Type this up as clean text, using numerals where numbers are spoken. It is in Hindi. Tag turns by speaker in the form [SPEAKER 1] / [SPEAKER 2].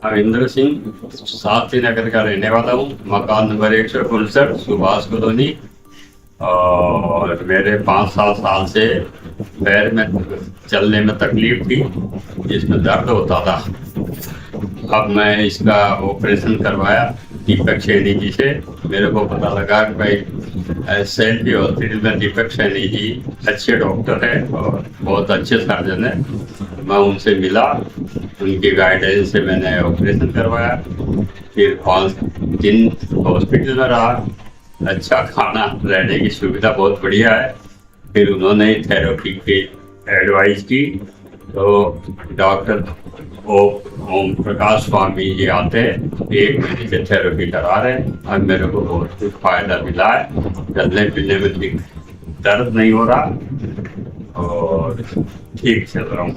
[SPEAKER 1] हरिंद्र सिंह, शास्त्री नगर का रहने वाला हूँ। मकान नंबर 159, सुभाष कॉलोनी। और मेरे 5-7 साल से पैर में चलने में तकलीफ थी, जिसमें दर्द होता था। अब मैं इसका ऑपरेशन करवाया दीपक सैनी जी से। मेरे को पता लगा कि भाई सेल्फी हॉस्पिटल में दीपक सैनी जी अच्छे डॉक्टर हैं और बहुत अच्छे सर्जन हैं। मैं उनसे मिला, उनकी गाइडेंस से मैंने ऑपरेशन करवाया। फिर 5 दिन हॉस्पिटल में रहा। अच्छा खाना, रहने की सुविधा बहुत बढ़िया है। फिर उन्होंने थेरेपी की एडवाइस की, तो डॉक्टर ओम प्रकाश स्वामी जी आते हैं, 1 महीने से थेरेपी करा रहे हैं। अब मेरे को बहुत कुछ फायदा मिला है। चलने फिरने में दर्द नहीं हो रहा और ठीक चल रहा हूँ।